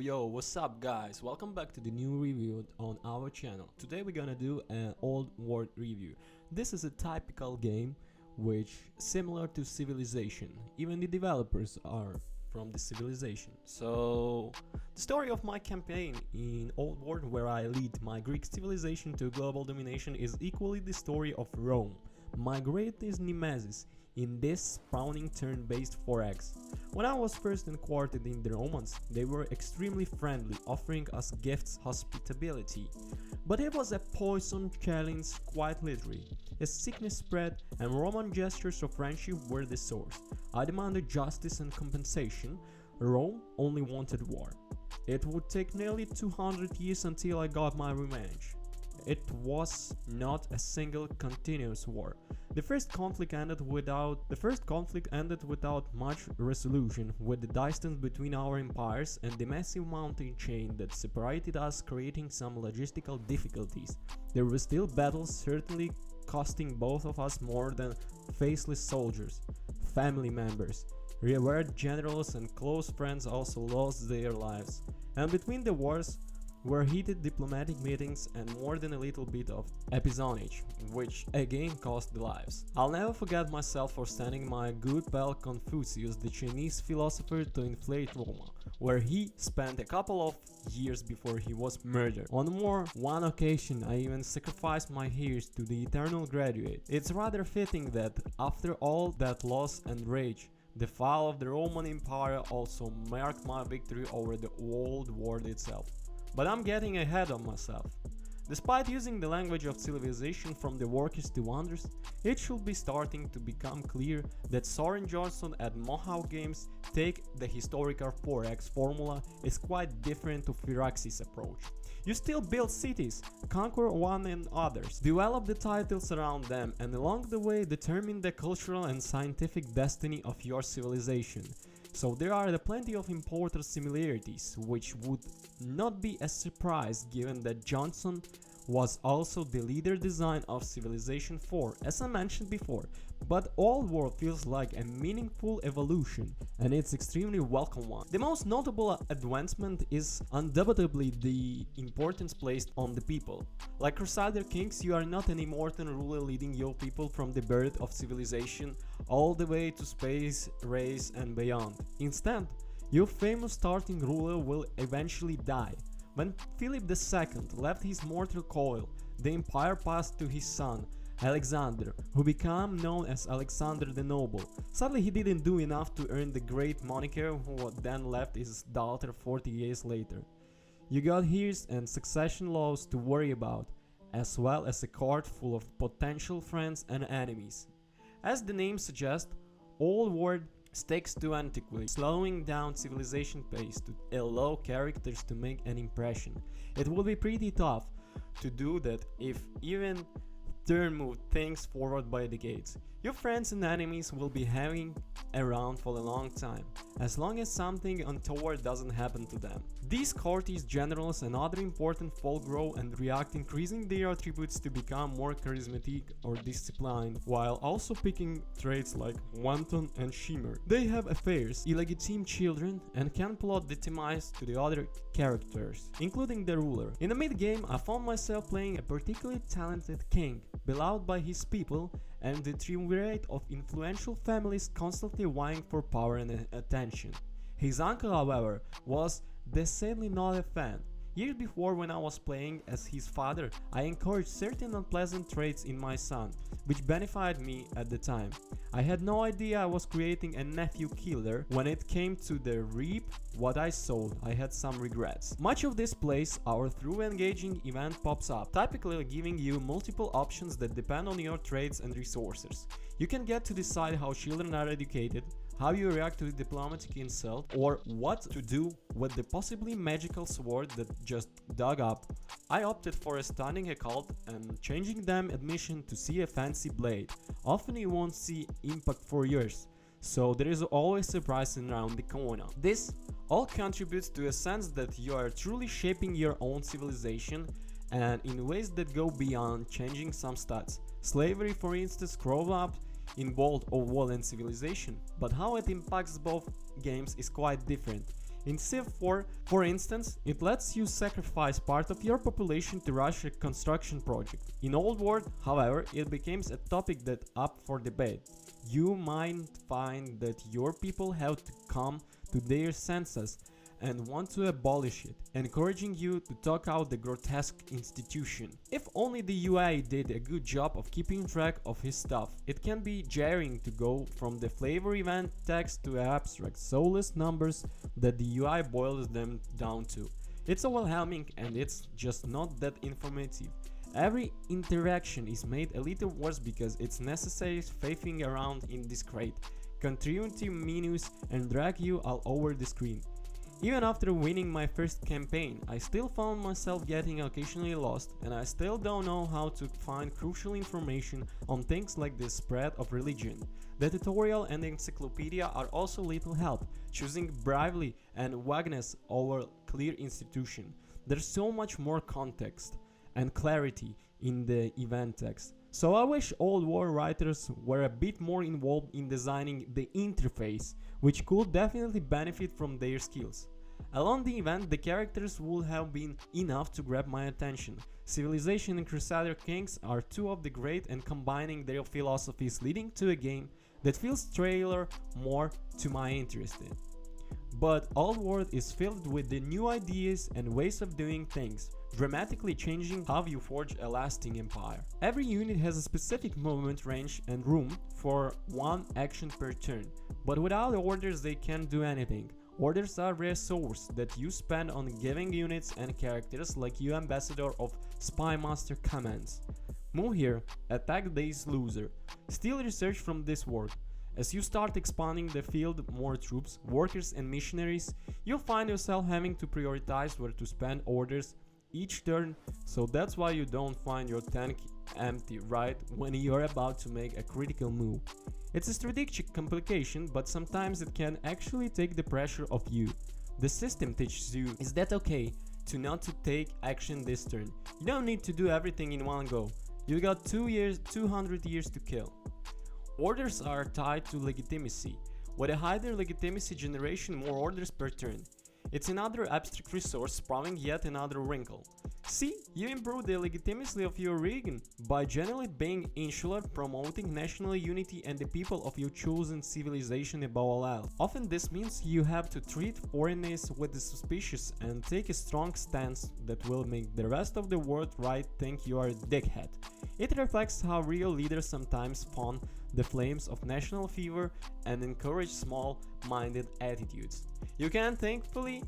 Yo, what's up guys? Welcome back to the new review on our channel. Today we're gonna do an old world review. This is a typical game which similar to Civilization. Even the developers are from the Civilization. So the story of my campaign in Old World, where I lead my Greek civilization to global domination, is equally the story of Rome. My greatest nemesis in this spawning turn-based 4X. When I was first incorporated in the Romans, they were extremely friendly, offering us gifts, hospitality. But it was a poison challenge, quite literally. As sickness spread and Roman gestures of friendship were the source. I demanded justice and compensation. Rome only wanted war. It would take nearly 200 years until I got my revenge. It was not a single continuous war. The first conflict ended without much resolution, with the distance between our empires and the massive mountain chain that separated us creating some logistical difficulties. There were still battles, certainly costing both of us more than faceless soldiers. Family members, revered generals and close friends also lost their lives. And between the wars were heated diplomatic meetings and more than a little bit of espionage, which again cost the lives. I'll never forget myself for sending my good pal Confucius, the Chinese philosopher, to inflate Roma, where he spent a couple of years before he was murdered. On one occasion I even sacrificed my hairs to the eternal graduate. It's rather fitting that after all that loss and rage, the fall of the Roman Empire also marked my victory over the old world itself. But I'm getting ahead of myself. Despite using the language of civilization from the workers to wonders, it should be starting to become clear that Soren Johnson at Mohawk Games take the historical 4X formula is quite different to Firaxis' approach. You still build cities, conquer one and others, develop the titles around them, and along the way determine the cultural and scientific destiny of your civilization. So there are plenty of important similarities, which would not be a surprise given that Johnson was also the leader design of Civilization 4, as I mentioned before. But Old World feels like a meaningful evolution, and it's extremely welcome one. The most notable advancement is undoubtedly the importance placed on the people. Like Crusader Kings, you are not an immortal ruler leading your people from the birth of civilization all the way to space, race and beyond. Instead, your famous starting ruler will eventually die. When Philip II left his mortal coil, the empire passed to his son, Alexander, who became known as Alexander the Noble. Sadly, he didn't do enough to earn the great moniker, who then left his daughter 40 years later. You got heirs and succession laws to worry about, as well as a court full of potential friends and enemies. As the name suggests, Old World sticks to antiquity, slowing down civilization pace to allow characters to make an impression. It will be pretty tough to do that if even turn move things forward by decades. Your friends and enemies will be hanging around for a long time, as long as something untoward doesn't happen to them. These courtiers, generals and other important folk grow and react, increasing their attributes to become more charismatic or disciplined, while also picking traits like wanton and shimmer. They have affairs, illegitimate children, and can plot demise to the other characters, including the ruler. In the mid-game, I found myself playing a particularly talented king, beloved by his people, and the triumvirate of influential families constantly vying for power and attention. His uncle, however, was decidedly not a fan. Years before, when I was playing as his father, I encouraged certain unpleasant traits in my son, which benefited me at the time. I had no idea I was creating a nephew killer. When it came to the reap what I sowed, I had some regrets. Much of this plays out through engaging event pops up, typically giving you multiple options that depend on your traits and resources. You can get to decide how children are educated, how you react to the diplomatic insult, or what to do with the possibly magical sword that just dug up. I opted for a stunning occult and changing them admission to see a fancy blade. Often you won't see impact for years, so there is always surprise around the corner. This all contributes to a sense that you are truly shaping your own civilization, and in ways that go beyond changing some stats. Slavery, for instance, grows up in both Old World and Civilization, but how it impacts both games is quite different. In Civ 4, for instance, it lets you sacrifice part of your population to rush a construction project. In Old World, however, it becomes a topic that's up for debate. You might find that your people have to come to their senses and want to abolish it, encouraging you to talk out the grotesque institution. If only the UI did a good job of keeping track of his stuff. It can be jarring to go from the flavor event text to abstract, soulless numbers that the UI boils them down to. It's overwhelming and it's just not that informative. Every interaction is made a little worse because it's necessary faffing around in discreet, continuity menus and drag you all over the screen. Even after winning my first campaign, I still found myself getting occasionally lost, and I still don't know how to find crucial information on things like the spread of religion. The tutorial and the encyclopedia are also little help, choosing bravely and vagueness over clear institution. There's so much more context and clarity in the event text. So I wish Old War writers were a bit more involved in designing the interface, which could definitely benefit from their skills. Along the event, the characters would have been enough to grab my attention. Civilization and Crusader Kings are two of the great, and combining their philosophies leading to a game that feels tailored more to my interest in. But Old World is filled with the new ideas and ways of doing things, dramatically changing how you forge a lasting empire. Every unit has a specific movement range and room for one action per turn, but without orders they can't do anything. Orders are a resource that you spend on giving units and characters like you ambassador of Spy Master commands. Move here, attack this loser. Steal research from this work. As you start expanding the field, more troops, workers and missionaries, you'll find yourself having to prioritize where to spend orders each turn, so that's why you don't find your tank empty right when you're about to make a critical move. It's a strategic complication, but sometimes it can actually take the pressure off you. The system teaches you, is that okay to not to take action this turn? You don't need to do everything in one go. You got 200 years to kill. Orders are tied to legitimacy. With a higher legitimacy generation, more orders per turn. It's another abstract resource spawning yet another wrinkle. See, you improve the legitimacy of your region by generally being insular, promoting national unity and the people of your chosen civilization above all else. Often this means you have to treat foreigners with the suspicious and take a strong stance that will make the rest of the world think you are a dickhead. It reflects how real leaders sometimes fan the flames of national fever and encourage small-minded attitudes. You can thankfully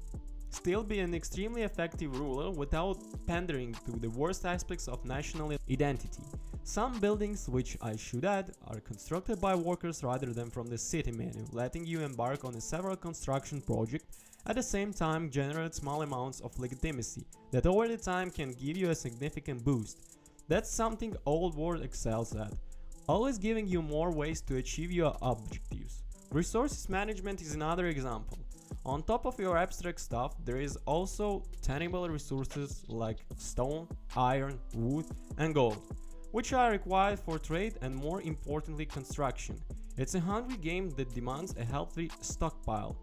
still be an extremely effective ruler without pandering to the worst aspects of national identity. Some buildings, which I should add, are constructed by workers rather than from the city menu, letting you embark on a several construction project at the same time generate small amounts of legitimacy that over the time can give you a significant boost. That's something Old World excels at, always giving you more ways to achieve your objectives. Resources management is another example. On top of your abstract stuff, there is also tangible resources like stone, iron, wood, and gold, which are required for trade and more importantly construction. It's a hungry game that demands a healthy stockpile.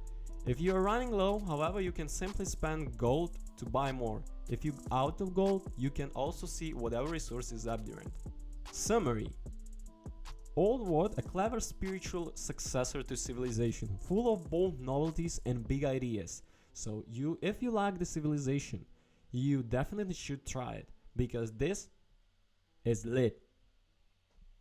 If you are running low, however, you can simply spend gold to buy more. If you're out of gold, you can also see whatever resource is abundant. Summary: Old World, a clever spiritual successor to Civilization, full of bold novelties and big ideas. So if you like the Civilization, you definitely should try it, because this is lit.